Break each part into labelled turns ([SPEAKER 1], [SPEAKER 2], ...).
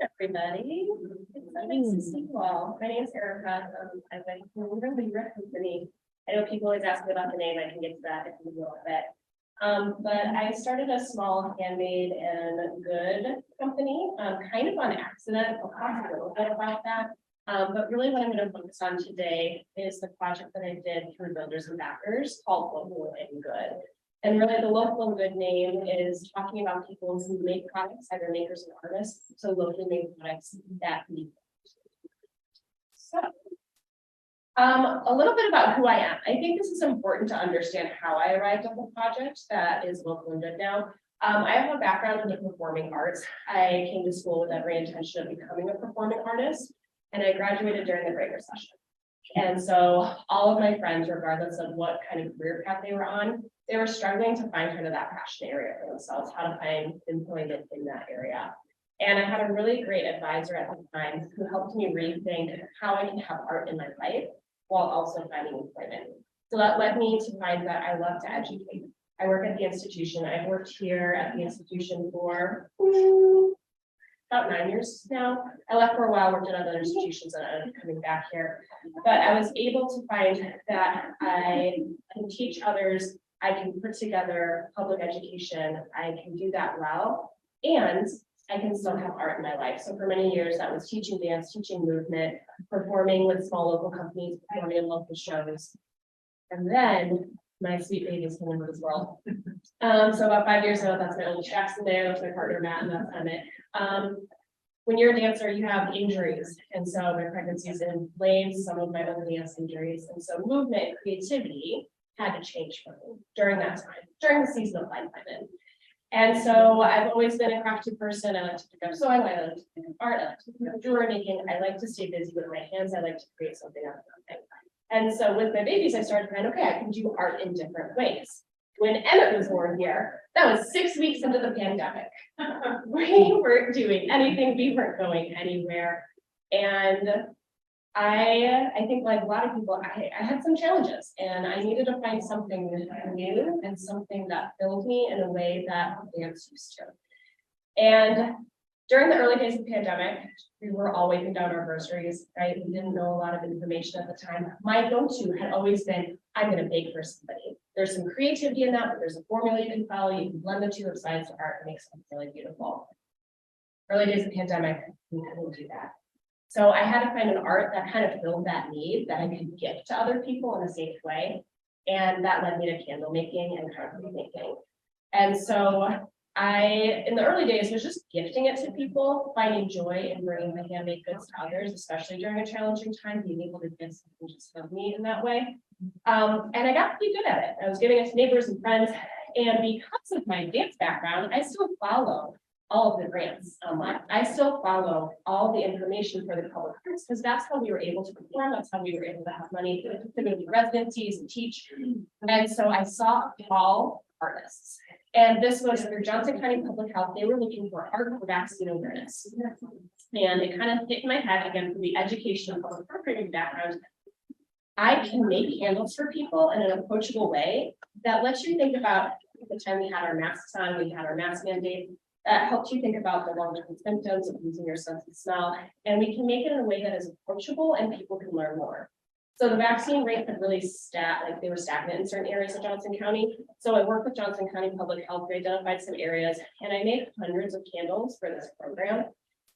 [SPEAKER 1] Everybody, it's so nice to see you all. My name is Erica. I'm with the Tura company. I know people always ask me about the name. I can get to that if you will a bit. But I started a small handmade and good company, kind of on accident. I'll talk a little bit about that. But really what I'm going to focus on today is the project that I did through Builders and Backers called Local and Good. And really the local and good name is talking about people who make products, either makers and artists, so locally made products that need. So, a little bit about who I am. I think this is important to understand how I arrived at the project that is local and good now. I have a background in the performing arts. I came to school with every intention of becoming a performing artist, and I graduated during the Great Recession. And so all of my friends, regardless of what kind of career path they were on, they were struggling to find kind of that passion area for themselves, how to find employment in that area. And I had a really great advisor at the time who helped me rethink how I can have art in my life while also finding employment. So that led me to find that I love to educate. I work at the institution. I've worked here at the institution for about 9 years now. I left for a while, worked at other institutions, and I'm coming back here. But I was able to find that I can teach others, I can put together public education, I can do that well, and I can still have art in my life. So for many years, that was teaching dance, teaching movement, performing with small local companies, performing in local shows. And then my sweet babies came into this world. So about 5 years ago, that's my only Jackson there, that's my partner Matt, and that's Emmett. When you're a dancer, you have injuries. And so my pregnancies inflamed some of my own dance injuries. And so movement and creativity had to change for me during that time, during the season of life I'm in. And so I've always been a crafty person. I like to pick up sewing, I like to pick up art, I like to pick up jewelry making, I like to stay busy with my hands, I like to create something out of nothing. And so with my babies, I started to find, okay, I can do art in different ways. When Emmett was born here, that was 6 weeks into the pandemic. We weren't doing anything, we weren't going anywhere. And I think like a lot of people, I had some challenges and I needed to find something new and something that filled me in a way that dance used to. And during the early days of the pandemic, we were all wiping down our groceries, right? We didn't know a lot of information at the time. My go-to had always been, I'm going to bake for somebody. There's some creativity in that, but there's a formula you can follow. You can blend the two of sides of art and make something really beautiful. Early days of the pandemic, we couldn't do that. So I had to find an art that kind of filled that need that I could give to other people in a safe way. And that led me to candle making and concrete making. And so in the early days, was just gifting it to people, finding joy in bringing the handmade goods to others, especially during a challenging time, being able to give something just from me in that way. And I got pretty good at it. I was giving it to neighbors and friends. And because of my dance background, I still follow all of the grants online. I still follow all the information for the public arts because that's how we were able to perform. That's how we were able to have money to go to residencies and teach. And so I saw all artists. And this was through Johnson County Public Health. They were looking for art for vaccine awareness. And it kind of hit in my head again from the education and public programming background. I can make candles for people in an approachable way that lets you think about the time we had our masks on, we had our mask mandate. That helps you think about the long-term symptoms of losing your sense of smell. And we can make it in a way that is approachable and people can learn more. So the vaccine rate had really they were stagnant in certain areas of Johnson County. So I worked with Johnson County Public Health, we identified some areas, and I made hundreds of candles for this program.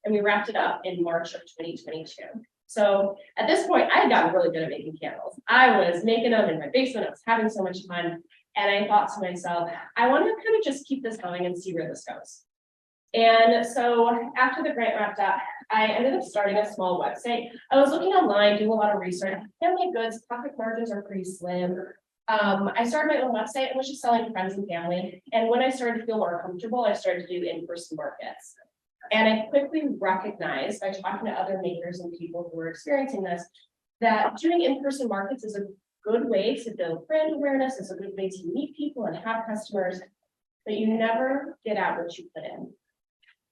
[SPEAKER 1] And we wrapped it up in March of 2022. So at this point, I had gotten really good at making candles. I was making them in my basement, I was having so much fun. And I thought to myself, I want to kind of just keep this going and see where this goes. And so after the grant wrapped up, I ended up starting a small website. I was looking online, doing a lot of research. Handmade goods, profit margins are pretty slim. I started my own website and was just selling to friends and family. And when I started to feel more comfortable, I started to do in-person markets. And I quickly recognized by talking to other makers and people who were experiencing this, that doing in-person markets is a good way to build brand awareness. It's a good way to meet people and have customers, but you never get out what you put in.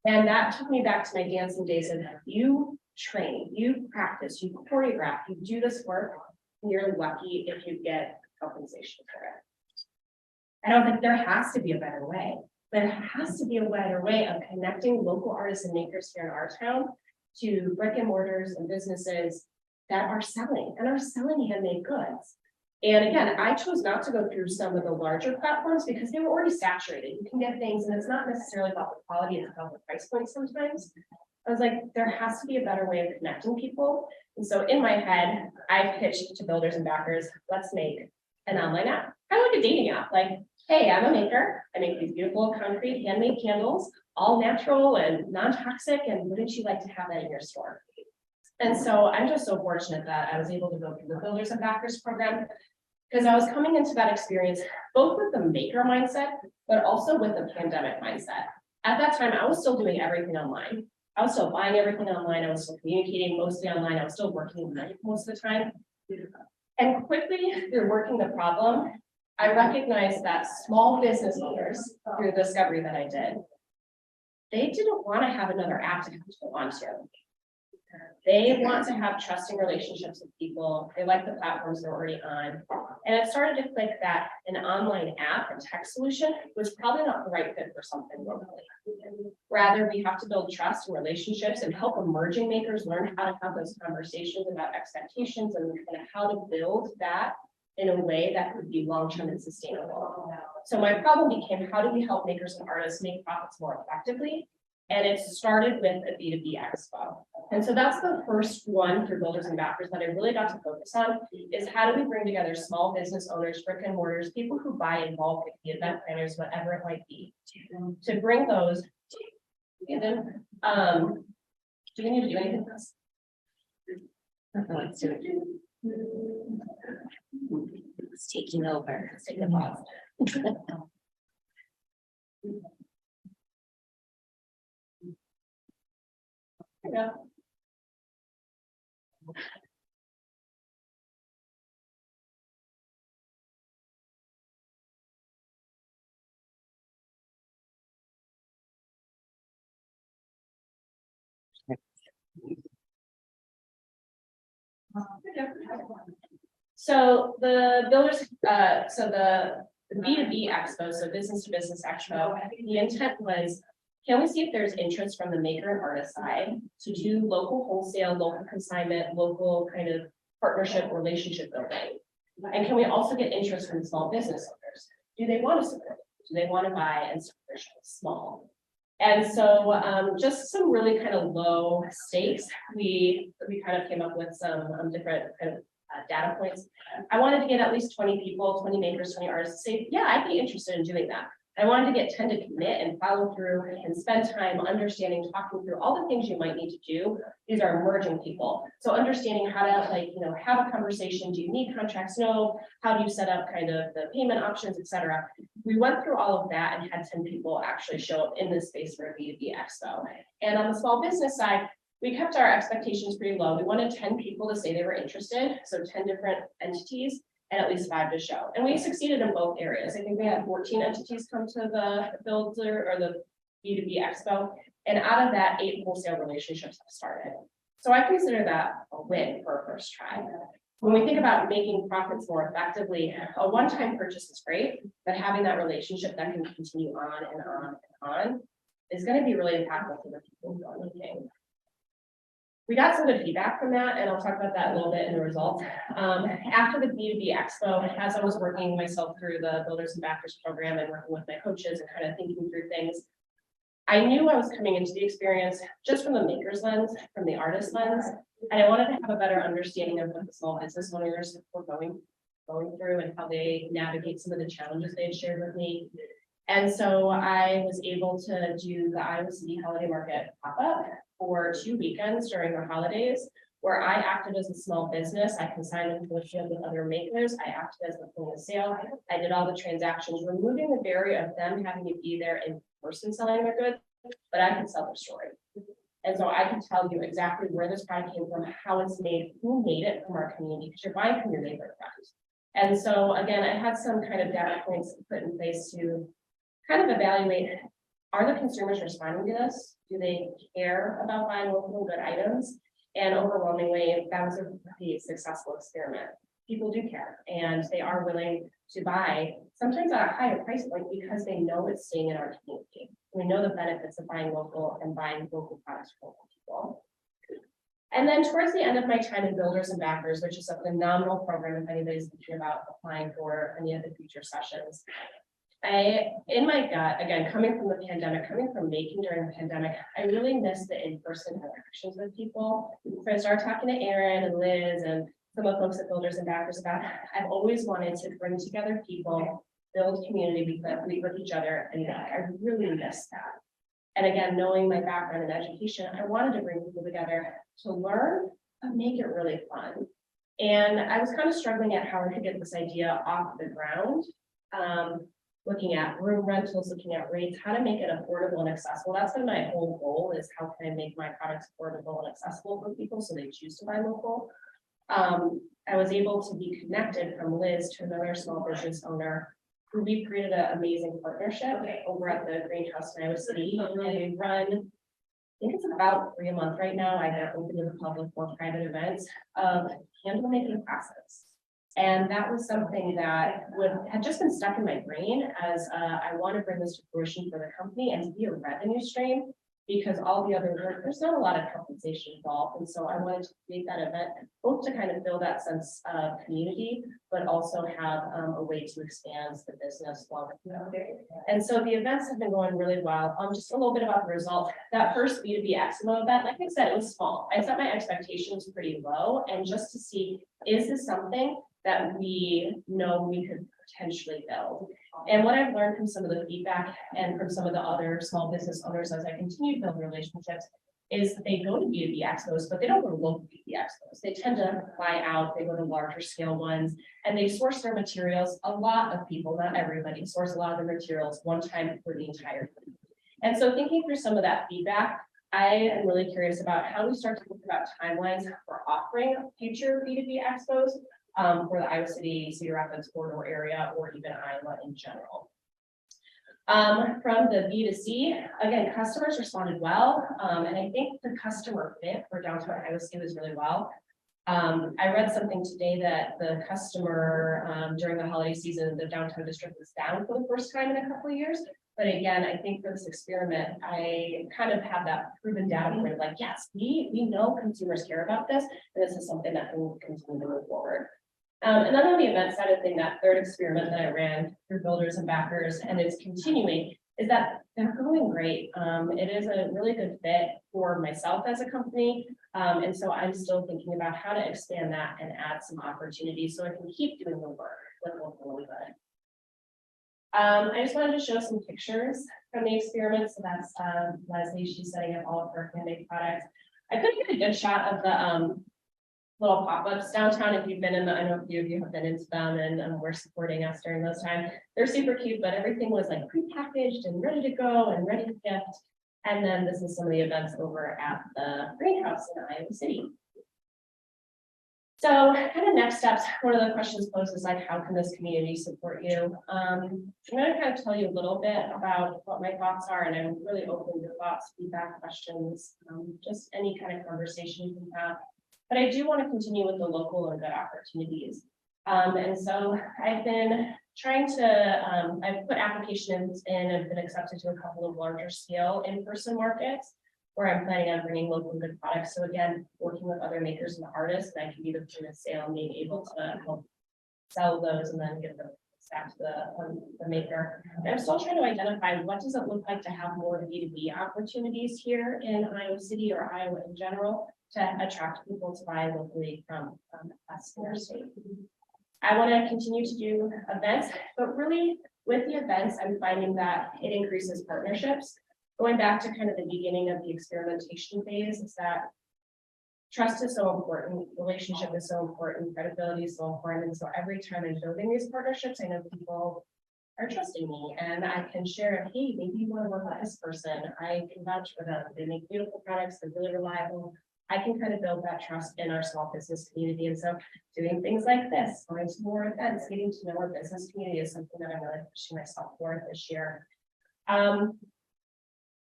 [SPEAKER 1] And that took me back to my dancing days of you train, you practice, you choreograph, you do this work, and you're lucky if you get compensation for it. I don't think there has to be a better way. there has to be a better way of connecting local artists and makers here in our town to brick and mortars and businesses that are selling handmade goods. And again, I chose not to go through some of the larger platforms because they were already saturated. You can get things, and it's not necessarily about the quality, it's about the price point sometimes. I was like, there has to be a better way of connecting people. And so in my head, I pitched to builders and backers, let's make an online app, kind of like a dating app. Like, hey, I'm a maker. I make these beautiful concrete handmade candles, all natural and non-toxic. And wouldn't you like to have that in your store? And so I'm just so fortunate that I was able to go through the builders and backers program because I was coming into that experience both with the maker mindset, but also with the pandemic mindset. At that time, I was still doing everything online. I was still buying everything online. I was still communicating mostly online. I was still working most of the time. And quickly through working the problem, I recognized that small business owners, through the discovery that I did, they didn't want to have another app to go onto. They want to have trusting relationships with people. They like the platforms they're already on. And it started to click that an online app and tech solution was probably not the right fit for something locally. Rather, we have to build trust and relationships and help emerging makers learn how to have those conversations about expectations and kind of how to build that in a way that could be long-term and sustainable. So my problem became, how do we help makers and artists make profits more effectively? And it started with a B2B expo. And so that's the first one for builders and backers that I really got to focus on is how do we bring together small business owners, brick and mortars, people who buy in bulk, the event planners, whatever it might be, to bring those. And then, do we need to do anything else?
[SPEAKER 2] Let's do it. It's taking over.
[SPEAKER 1] Let's take a pause. Yeah. So the builders, so the B2B expo, so business to business expo, the intent was, can we see if there's interest from the maker and artist side to do local wholesale, local consignment, local kind of partnership relationship building? And can we also get interest from small business owners? Do they want to support? Do they want to buy and support small? And so just some really kind of low stakes. We kind of came up with some different kind of data points. I wanted to get at least 20 people, 20 makers, 20 artists to say, yeah, I'd be interested in doing that. I wanted to get 10 to commit and follow through and spend time understanding, talking through all the things you might need to do. These are emerging people. So understanding how to have a conversation. Do you need contracts? No. How do you set up kind of the payment options, et cetera? We went through all of that and had 10 people actually show up in this space for a B2B expo. And on the small business side, we kept our expectations pretty low. We wanted 10 people to say they were interested. So 10 different entities. And at least 5 to show. And we succeeded in both areas. I think we had 14 entities come to the builder or the B2B expo. And out of that, 8 wholesale relationships have started. So I consider that a win for a first try. When we think about making profits more effectively, a one-time purchase is great, but having that relationship that can continue on and on and on is going to be really impactful for the people who are looking. We got some good feedback from that, and I'll talk about that a little bit in the results. After the B2B Expo, as I was working myself through the Builders and Backers program and working with my coaches and kind of thinking through things, I knew I was coming into the experience just from the maker's lens, from the artist lens, and I wanted to have a better understanding of what the small business owners were going through and how they navigate some of the challenges they had shared with me. And so I was able to do the Iowa City Holiday Market pop-up for 2 weekends during the holidays, where I acted as a small business. I consigned them to the field with other makers. I acted as the point of sale. I did all the transactions, removing the barrier of them having to be there in person selling their goods, but I could sell their story. And so I can tell you exactly where this product came from, how it's made, who made it from our community, because you're buying from your neighbor friends. And so again, I had some kind of data points put in place to kind of evaluate, are the consumers responding to this? Do they care about buying local good items? And overwhelmingly, that was a pretty successful experiment. people do care and they are willing to buy sometimes at a higher price point because they know it's staying in our community. We know the benefits of buying local and buying local products from local people. And then towards the end of my time in Builders and Backers, which is a phenomenal program if anybody's thinking about applying for any of the future sessions, in my gut, again, coming from the pandemic, coming from making during the pandemic, I really miss the in-person interactions with people. So I started talking to Erin and Liz and some of the folks at Builders and Backers about, I've always wanted to bring together people, build community, meet with each other, and I really miss that. And again, knowing my background in education, I wanted to bring people together to learn, but make it really fun. And I was kind of struggling at how I could get this idea off the ground. Looking at room rentals, looking at rates, how to make it affordable and accessible. That's been my whole goal, is how can I make my products affordable and accessible for people so they choose to buy local. I was able to be connected from Liz to another small business owner who we created an amazing partnership over at the Greenhouse in Iowa City, and we run, I think it's about 3 a month right now. Either open to the public or private events of candle making classes. And that was something that had just been stuck in my brain as I want to bring this to fruition for the company and to be a revenue stream, because all the other work, there's not a lot of compensation involved. And so I wanted to create that event, both to kind of build that sense of community, but also have a way to expand the business while we're there. And so the events have been going really well. Just a little bit about the result. That first B2B Expo event, like I said, it was small. I set my expectations pretty low, and just to see, is this something that we know we could potentially build? And what I've learned from some of the feedback and from some of the other small business owners as I continue to build relationships is that they go to B2B expos, but they don't go to local B2B expos. They tend to fly out, they go to larger scale ones, and they source their materials. A lot of people, not everybody, source a lot of their materials one time for the entire thing. And so thinking through some of that feedback, I am really curious about how we start to think about timelines for offering future B2B expos for the Iowa City, Cedar Rapids corridor area, or even Iowa in general. From the B2C, again, customers responded well, and I think the customer fit for downtown Iowa City was really well. I read something today that the customer during the holiday season, the downtown district was down for the first time in a couple of years. But again, I think for this experiment, I kind of have that proven data point of like, yes, we know consumers care about this, and this is something that can continue to move forward. And then on the event side of thing, that third experiment that I ran through Builders and Backers, and it's continuing, is that they're going great. It is a really good fit for myself as a company. And so I'm still thinking about how to expand that and add some opportunities so I can keep doing the work with local and good. I just wanted to show some pictures from the experiment. So that's Leslie, she's setting up all of her handmade products. I couldn't get a good shot of the little pop-ups downtown. If you've been in I know a few of you have been into them and were supporting us during those times. They're super cute, but everything was like prepackaged and ready to go and ready to gift. And then this is some of the events over at the Greenhouse in Iowa City. So kind of next steps, one of the questions posed is like, how can this community support you? I'm going to kind of tell you a little bit about what my thoughts are, and I'm really open to thoughts, feedback, questions, just any kind of conversation you can have. But I do want to continue with the local and good opportunities. And so I've been trying to, I've put applications in and been accepted to a couple of larger scale in-person markets where I'm planning on bringing local good products. So again, working with other makers and artists, and I can be the point of sale and being able to help sell those and then get them back to the maker. And I'm still trying to identify what does it look like to have more B2B opportunities here in Iowa City or Iowa in general to attract people to buy locally from us in our state. I want to continue to do events, but really with the events, I'm finding that it increases partnerships. Going back to kind of the beginning of the experimentation phase is that trust is so important, relationship is so important, credibility is so important. And so every time I'm building these partnerships, I know people are trusting me and I can share, hey, maybe you want to work with this person. I can vouch for them. They make beautiful products, they're really reliable. I can kind of build that trust in our small business community. And so doing things like this, going to more events, getting to know our business community is something that I'm really pushing myself for this year.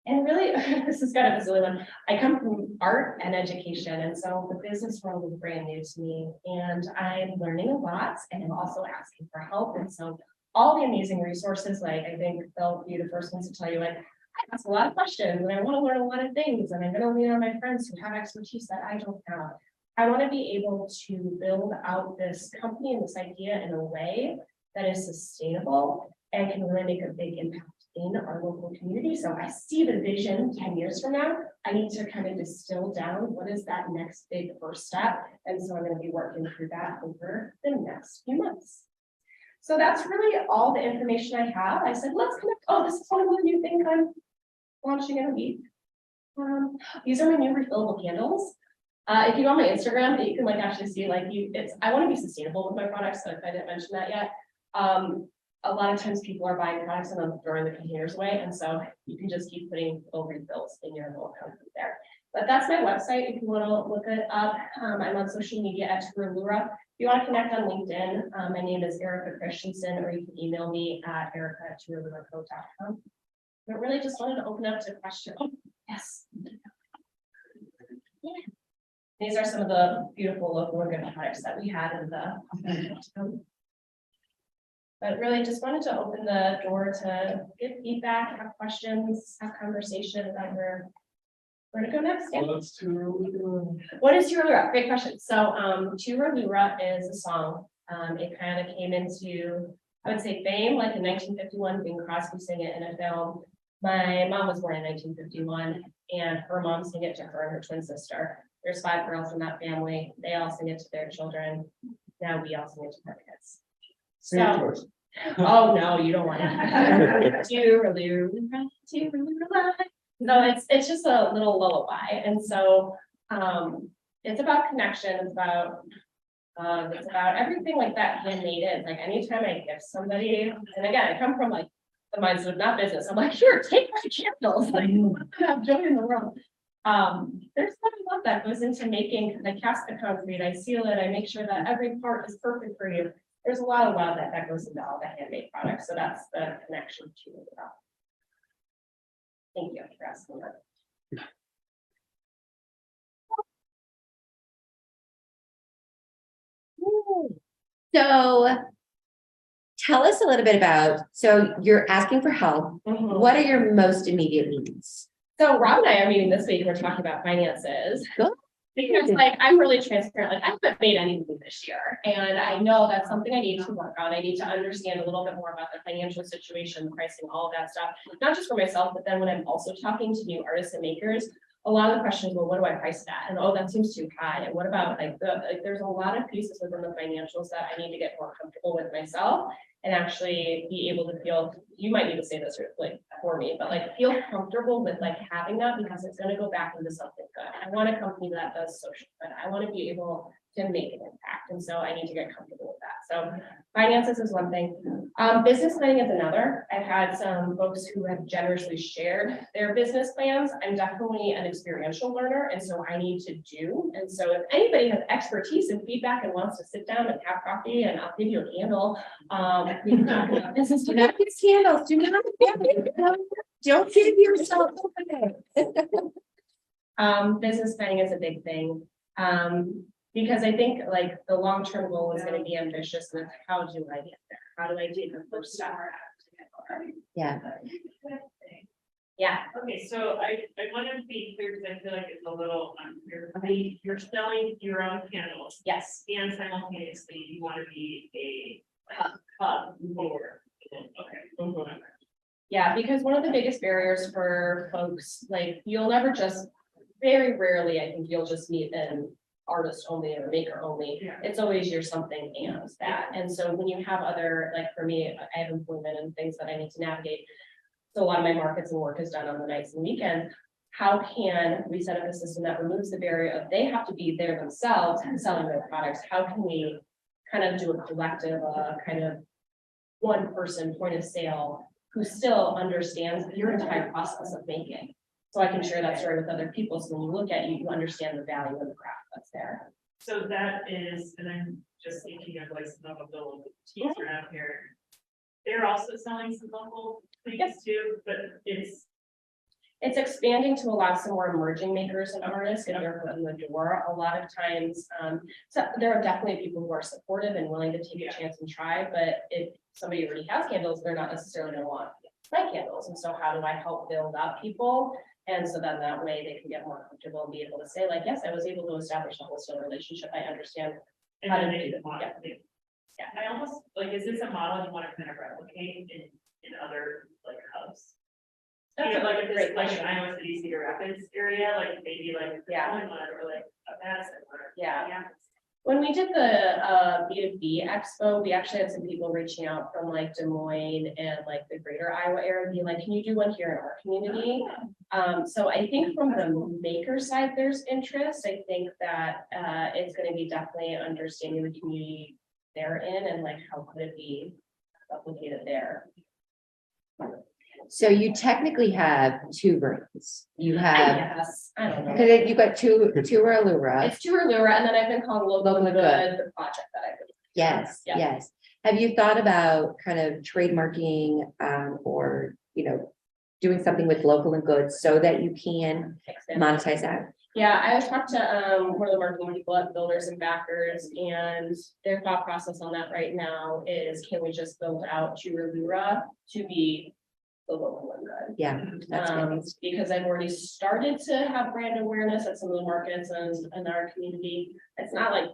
[SPEAKER 1] And really, this is kind of a silly one. I come from art and education, and so the business world is brand new to me, and I'm learning a lot, and I'm also asking for help. And so all the amazing resources, like I think they'll be the first ones to tell you, like, I ask a lot of questions and I want to learn a lot of things, and I'm going to lean on my friends who have expertise that I don't have. I want to be able to build out this company and this idea in a way that is sustainable and can really make a big impact in our local community. So I see the vision 10 years from now. I need to kind of distill down what is that next big first step. And so I'm going to be working through that over the next few months. So that's really all the information I have. I said, let's connect. Oh, this is one of the new things I'm launching in a week. These are my new refillable candles. If you go on my Instagram, you can like actually see like I want to be sustainable with my products. So if I didn't mention that yet, a lot of times people are buying products and then throwing the containers away. And so you can just keep putting little refills in your little company there. But that's my website if you want to look it up. I'm on social media at Tura Lura. If you want to connect on LinkedIn, my name is Erica Christensen, or you can email me at erica@turaluraco.com. But really just wanted to open up to questions. Oh, yes. Yeah. These are some of the beautiful local and good products that we had in the. But really just wanted to open the door to give feedback, have questions, have conversation about where to go next. Yeah.
[SPEAKER 3] What's Tura Lura?
[SPEAKER 1] What is Tura Lura? Great question. So Tura Lura is a song. It kind of came into, I would say, fame like in 1951, Bing Crosby sang it in a film. My mom was born in 1951 and her mom sang it to her and her twin sister. There's 5 girls in that family. They all sing it to their children. Now we all sing it to our kids.
[SPEAKER 3] Sing it to us.
[SPEAKER 1] Oh no, you don't want to. No, it's just a little lullaby, and so it's about connection. It's about everything like that handmade is. Like anytime I gift somebody, and again, I come from like the mindset of not business. I'm like, here, take my candles. Like, have joy in the world. There's a lot of love that goes into making. I cast the concrete, I seal it, I make sure that every part is perfect for you. There's a lot of love that goes into all the handmade products. So that's the connection to it. Thank you for asking that.
[SPEAKER 2] So tell us a little bit about, so you're asking for help.
[SPEAKER 1] Mhm.
[SPEAKER 2] What are your most immediate needs?
[SPEAKER 1] So Rob and I are meeting this week. We're talking about finances.
[SPEAKER 2] Good.
[SPEAKER 1] Because like I'm really transparent, like I haven't made any money this year. And I know that's something I need to work on. I need to understand a little bit more about the financial situation, pricing, all of that stuff, not just for myself, but then when I'm also talking to new artists and makers, a lot of the questions, well, what do I price it at? And oh, that seems too high. And what about there's a lot of pieces within the financials that I need to get more comfortable with myself and actually be able to feel, you might need to say this like for me, but like feel comfortable with like having that because it's going to go back into something good. I want a company that does social good. I want to be able to make an impact. And so I need to get comfortable with that. So finances is one thing. Business planning is another. I've had some folks who have generously shared their business plans. I'm definitely an experiential learner, and so I need to do. And so if anybody has expertise and feedback and wants to sit down and have coffee, and I'll give you a candle, we can talk about business.
[SPEAKER 2] Do not use candles. Do not. Don't give yourself away.
[SPEAKER 1] Business planning is a big thing. Because I think like the long-term goal is going to be ambitious, and it's how do I get there? How do I do the first step?
[SPEAKER 2] Yeah.
[SPEAKER 1] Yeah.
[SPEAKER 4] Okay, so I want to be clear because I feel like it's a little unclear. You're selling your own candles
[SPEAKER 1] Yes.
[SPEAKER 4] and simultaneously you want to be a hub for. Okay.
[SPEAKER 1] Yeah, because one of the biggest barriers for folks, like you'll never just, very rarely, I think you'll just meet an artist only or maker only.
[SPEAKER 4] Yeah.
[SPEAKER 1] It's always you're something and that. And so when you have other, like for me, I have employment and things that I need to navigate. So a lot of my markets and work is done on the nights and weekends. How can we set up a system that removes the barrier of they have to be there themselves and selling their products? How can we kind of do a collective, kind of one person point of sale who still understands your entire process of making? So I can share that story with other people. So when you look at you, you understand the value of the craft that's there.
[SPEAKER 4] So that is, and I'm just thinking of like some of the teacher out here. They're also selling some local things too, but it's
[SPEAKER 1] It's expanding to allow some more emerging makers and artists in your foot in the door. A lot of times, so there are definitely people who are supportive and willing to take a chance and try, but if somebody already has candles, they're not necessarily gonna want my candles. And so how do I help build up people? And so then that way they can get more comfortable and be able to say like, yes, I was able to establish a wholesale relationship. I understand.
[SPEAKER 4] And
[SPEAKER 1] How
[SPEAKER 4] then
[SPEAKER 1] to
[SPEAKER 4] they
[SPEAKER 1] do that,
[SPEAKER 4] want
[SPEAKER 1] yeah.
[SPEAKER 4] to. Yeah, I almost, like, is this a model you want to kind of replicate in other, like, hubs? You know, like, if this, like, in Iowa City, Cedar Rapids area, like, maybe like.
[SPEAKER 1] Yeah.
[SPEAKER 4] One or like a Madison or.
[SPEAKER 1] Yeah. When we did the B2B Expo, we actually had some people reaching out from like Des Moines and like the greater Iowa area, being like, can you do one here in our community? So I think from the maker side, there's interest. I think that it's gonna be definitely understanding the community they're in and like how could it be replicated there.
[SPEAKER 2] So you technically have two rooms. You have,
[SPEAKER 1] Yes, I don't know.
[SPEAKER 2] because you got Tura Lura.
[SPEAKER 1] It's Tura Lura, and then I've been calling Local
[SPEAKER 2] Local
[SPEAKER 1] Good,
[SPEAKER 2] Good.
[SPEAKER 1] the project that I've been.
[SPEAKER 2] Yes,
[SPEAKER 1] Yeah.
[SPEAKER 2] yes. Have you thought about kind of trademarking, or, doing something with local and good so that you can
[SPEAKER 1] Expand.
[SPEAKER 2] monetize that?
[SPEAKER 1] Yeah, I talked to one of the marketing people at Builders and Backers, and their thought process on that right now is, can we just build out Tura Lura to be the local and good?
[SPEAKER 2] Yeah, that's good.
[SPEAKER 1] Because I've already started to have brand awareness at some of the markets and in our community. It's not like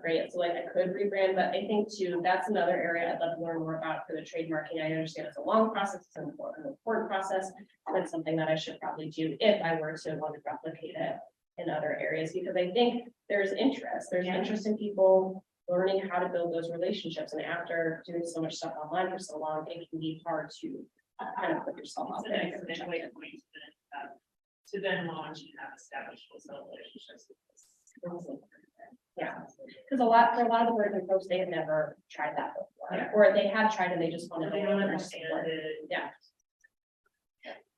[SPEAKER 1] great, so like I could rebrand, but I think too, that's another area I'd love to learn more about for the trademarking. I understand it's a long process, it's an important process, and it's something that I should probably do if I were to want to replicate it in other areas, because I think there's interest. There's interest in people learning how to build those relationships, and after doing so much stuff online for so long, it can be hard to kind of put yourself out
[SPEAKER 4] It's
[SPEAKER 1] there.
[SPEAKER 4] an excellent way of going to then launch and have established wholesale relationships with this.
[SPEAKER 1] Yeah, because for a lot of the American folks, they have never tried that before, or they have tried and they just want to
[SPEAKER 4] They
[SPEAKER 1] know
[SPEAKER 4] don't
[SPEAKER 1] and
[SPEAKER 4] understand
[SPEAKER 1] understand.
[SPEAKER 4] it.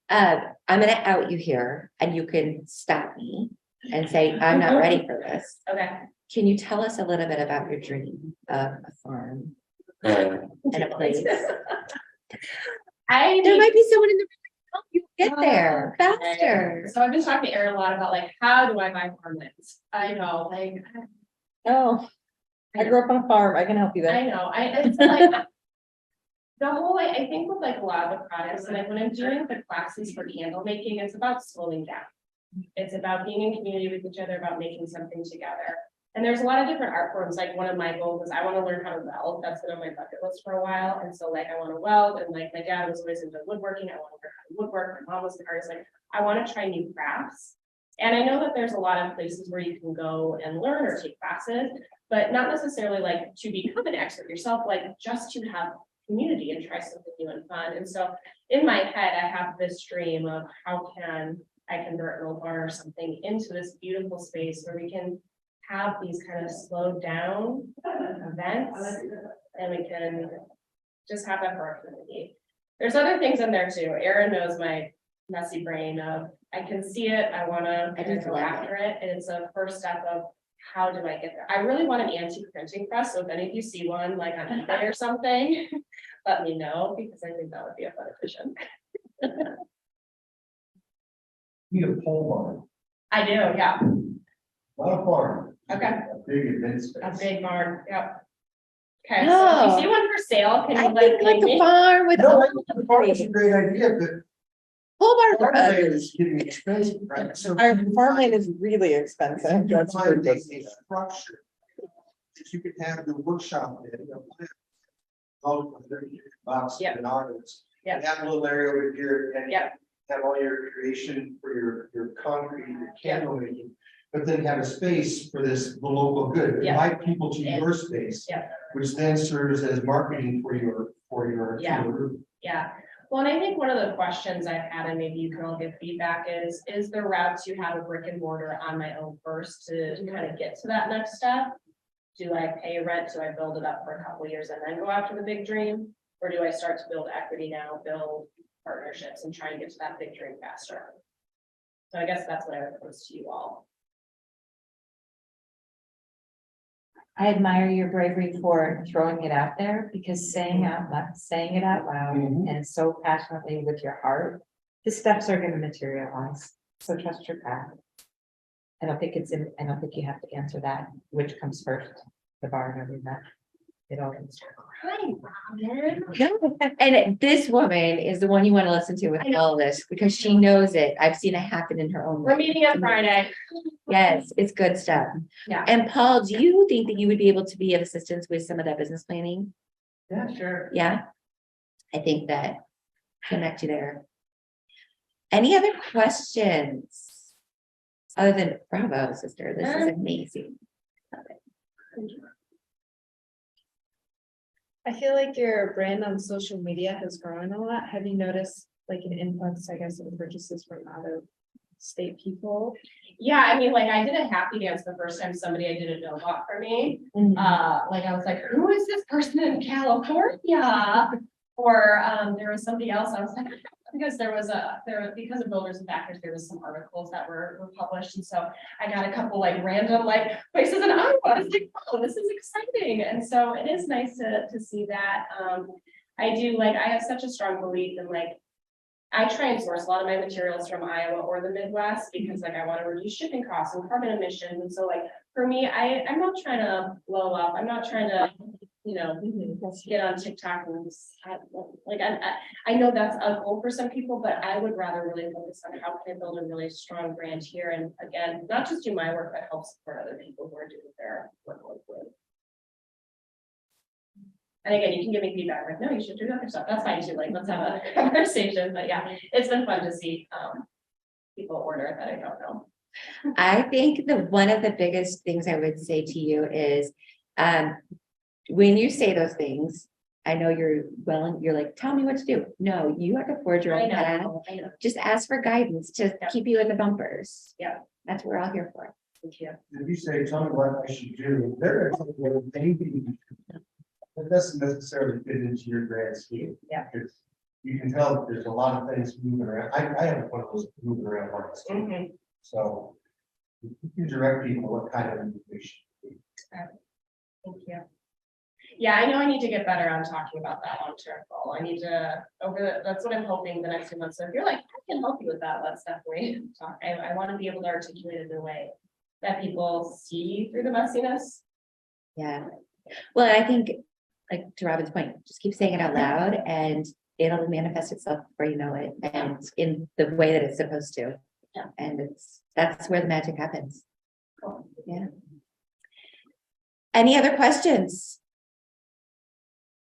[SPEAKER 1] Yeah,
[SPEAKER 2] I'm gonna out you here and you can stop me and say, I'm not ready for this.
[SPEAKER 1] okay.
[SPEAKER 2] Can you tell us a little bit about your dream of a farm and a place? There might be someone in the room that can help you get there faster.
[SPEAKER 1] So I've been talking to Erin a lot about like, how do I buy farmlands? I know, like,
[SPEAKER 5] Oh, I grew up on a farm. I can help you there.
[SPEAKER 1] I know, it's like. The whole, I think with like a lot of the products, like when I'm doing the classes for candle making, it's about slowing down. It's about being in community with each other, about making something together. And there's a lot of different art forms. Like one of my goals is I want to learn how to weld. That's been on my bucket list for a while. And so like I want to weld, and like my dad was always into woodworking. I want to learn how to woodwork. My mom was an artist. Like I want to try new crafts. And I know that there's a lot of places where you can go and learn or take classes, but not necessarily like to become an expert yourself, like just to have community and try something new and fun. And so in my head, I have this dream of how can I convert an old barn or something into this beautiful space where we can have these kind of slowed down events, and we can just have that for our community. There's other things in there too. Erin knows my messy brain of, I can see it, I wanna go after it, and it's a first step of how do I get there? I really want an antique printing press, so if any of you see one like on eBay or something, let me know, because I think that would be a fun addition.
[SPEAKER 3] Need a pole barn,
[SPEAKER 1] I do, yeah,
[SPEAKER 3] not a barn.
[SPEAKER 1] okay,
[SPEAKER 3] A big event space.
[SPEAKER 1] a big barn, yep. Okay, so if you see one for sale, can
[SPEAKER 2] I
[SPEAKER 1] you
[SPEAKER 2] think like
[SPEAKER 1] ping
[SPEAKER 2] a
[SPEAKER 1] me?
[SPEAKER 2] farm with.
[SPEAKER 3] No, I think the barn is a great idea, but
[SPEAKER 2] Pole barns are
[SPEAKER 3] farmland
[SPEAKER 2] ugly.
[SPEAKER 3] is getting expensive, right? So
[SPEAKER 5] Our farmland is really expensive. That's
[SPEAKER 3] find a
[SPEAKER 5] ridiculous.
[SPEAKER 3] structure that you could have the workshop in, all of $30
[SPEAKER 1] Yep.
[SPEAKER 3] an artist.
[SPEAKER 1] Yep.
[SPEAKER 3] And have a little area over here and
[SPEAKER 1] Yep.
[SPEAKER 3] have all your creation for your concrete, your
[SPEAKER 1] Yep.
[SPEAKER 3] candle making. But then have a space for this, the local good,
[SPEAKER 1] Yep.
[SPEAKER 3] invite people to
[SPEAKER 1] And-
[SPEAKER 3] your space.
[SPEAKER 1] Yep.
[SPEAKER 3] Which then serves as marketing for your.
[SPEAKER 1] Yeah. Yeah, well, and I think one of the questions I've had, and maybe you can all give feedback, is the route to have a brick and mortar on my own first to kind of get to that next step? Do I pay rent? Do I build it up for a couple of years and then go after the big dream? Or do I start to build equity now, build partnerships and try and get to that big dream faster? So I guess that's what I would pose to you all.
[SPEAKER 6] I admire your bravery for throwing it out there, because saying it out loud
[SPEAKER 3] Mhm.
[SPEAKER 6] and so passionately with your heart The steps are gonna materialize, so trust your path. I don't think you have to answer that, which comes first, the bar and everything that. It all comes.
[SPEAKER 2] And this woman is the one you want to listen to with all this, because she knows it. I've seen it happen in her own
[SPEAKER 1] We're
[SPEAKER 2] life.
[SPEAKER 1] meeting on Friday.
[SPEAKER 2] Yes, it's good stuff.
[SPEAKER 1] Yeah.
[SPEAKER 2] And Paul, do you think that you would be able to be of assistance with some of that business planning?
[SPEAKER 3] Yeah, sure.
[SPEAKER 2] Yeah. I think that connect you there. Any other questions? Other than bravo, sister, this is amazing. Love it.
[SPEAKER 5] I feel like your brand on social media has grown a lot. Have you noticed like an influx, I guess, in purchases from out of state people?
[SPEAKER 1] Yeah, I mean, like, I did a happy dance the first time somebody I didn't know bought for me. Like, I was like, who is this person in California? Or, there was somebody else, I was like, because because of builders and backers, there was some articles that were published, and so I got a couple like random like places in Iowa. I was like, oh, this is exciting, and so it is nice to see that. I do, like, I have such a strong belief in, like, I try and source a lot of my materials from Iowa or the Midwest, because like I want to reduce shipping costs and carbon emissions, and so like, for me, I'm not trying to blow up, I'm not trying to, you know, get on TikTok and like, I know that's a goal for some people, but I would rather really focus on how can I build a really strong brand here, and again, not just do my work, but help support other people who are doing their work with. And again, you can give me feedback, like, no, you should do other stuff, that's fine too, like, let's have a conversation, but yeah, it's been fun to see, people order that I don't know.
[SPEAKER 2] I think one of the biggest things I would say to you is, when you say those things, I know you're like, tell me what to do. No, you have to forge your
[SPEAKER 1] I
[SPEAKER 2] own path.
[SPEAKER 1] know, I know,
[SPEAKER 2] Just ask for guidance to
[SPEAKER 1] Yeah.
[SPEAKER 2] keep you in the bumpers.
[SPEAKER 1] Yeah.
[SPEAKER 2] That's what we're all here for.
[SPEAKER 1] thank you.
[SPEAKER 3] If you say, tell me what I should do, there are anything that doesn't necessarily fit into your grand scheme.
[SPEAKER 1] Yeah.
[SPEAKER 3] Because you can tell that there's a lot of things moving around. I have one of those moving around ones too.
[SPEAKER 1] Mhm.
[SPEAKER 3] So you can direct people what kind of information.
[SPEAKER 1] Thank you. Yeah, I know I need to get better on talking about that long-term goal. I need to, that's what I'm hoping the next few months. So if you're like, I can help you with that, let's definitely talk. I want to be able to articulate it in a way that people see through the messiness.
[SPEAKER 2] Yeah. Well, I think, like to Robin's point, just keep saying it out loud and it'll manifest itself before you know it, and in the way that it's supposed to.
[SPEAKER 1] Yeah.
[SPEAKER 2] And that's where the magic happens.
[SPEAKER 1] Cool.
[SPEAKER 2] Yeah. Any other questions?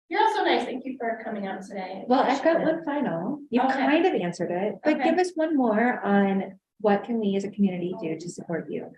[SPEAKER 1] You're also nice. Thank you for coming out today.
[SPEAKER 2] Well, I've got one final. You
[SPEAKER 1] Okay.
[SPEAKER 2] kind of answered it, but
[SPEAKER 1] Okay.
[SPEAKER 2] give us one more on what can we as a community do to support you?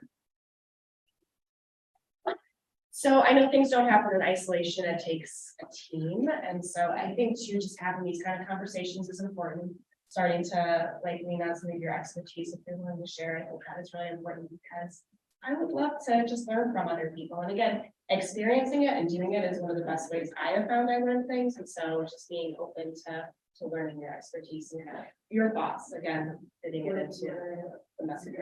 [SPEAKER 1] So I know things don't happen in isolation. It takes a team. And so I think too, just having these kind of conversations is important. Starting to like lean on some of your expertise if you're willing to share. I think that is really important, because I would love to just learn from other people. And again, experiencing it and doing it is one of the best ways I have found I learn things. And so just being open to learning your expertise and kind of your thoughts, again, fitting it into the message.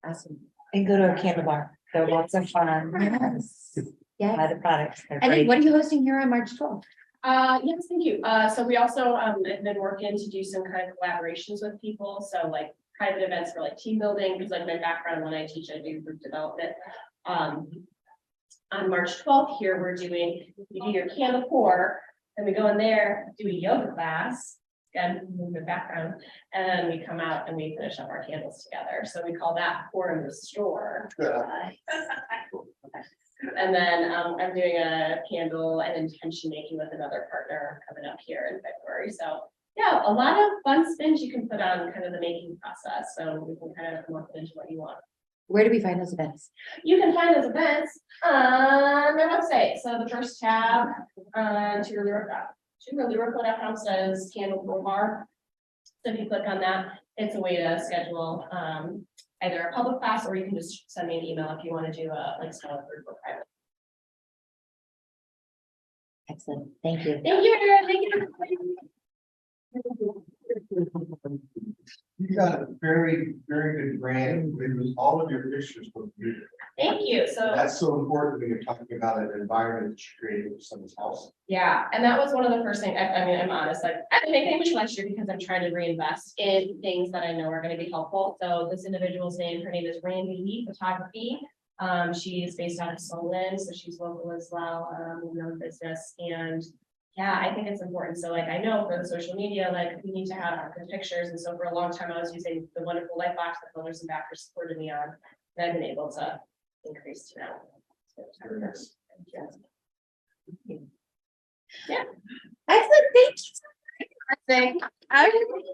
[SPEAKER 2] Awesome.
[SPEAKER 6] And go to a candle bar, they're lots of fun.
[SPEAKER 2] Yes.
[SPEAKER 6] Buy
[SPEAKER 2] Yes.
[SPEAKER 6] the products. They're
[SPEAKER 2] And then
[SPEAKER 6] great.
[SPEAKER 2] what are you hosting here on March 12th?
[SPEAKER 1] Yes, thank you. So we also have been working to do some kind of collaborations with people. So like private events for like team building, because like my background when I teach, I do group development. On March 12th here, you do your candle pour, then we go in there, do a yoga class, again, move the background, and then we come out and we finish up our candles together. So we call that pour and restore. And then I'm doing a candle and intention making with another partner coming up here in February. So yeah, a lot of fun spins you can put on kind of the making process. So we can kind of morph it into what you want.
[SPEAKER 2] Where do we find those events?
[SPEAKER 1] You can find those events on my website. So the first tab on TuraLura.com says candle pour bar. So if you click on that, it's a way to schedule either a public class, or you can just send me an email if you want to do a sign up group or private.
[SPEAKER 2] Excellent. Thank you.
[SPEAKER 1] Thank you, Erin. Thank you.
[SPEAKER 3] You got a very, very good brand, with all of your pictures look beautiful.
[SPEAKER 1] Thank you. So,
[SPEAKER 3] That's so important when you're talking about an environment that you're creating for someone's house.
[SPEAKER 1] yeah, and that was one of the first things, I mean, I'm honest, like, I didn't make any much last year because I'm trying to reinvest in things that I know are gonna be helpful. So this individual's name, her name is Randy Lee Photography. She is based out of Solon, so she's local as well, we know the business, and yeah, I think it's important. So like, I know for the social media, like, we need to have good pictures, and so for a long time, I was using the wonderful light box that builders and backers supported me on, and I've been able to increase to now.
[SPEAKER 3] Very nice.
[SPEAKER 2] Excellent, thank you. so much. I really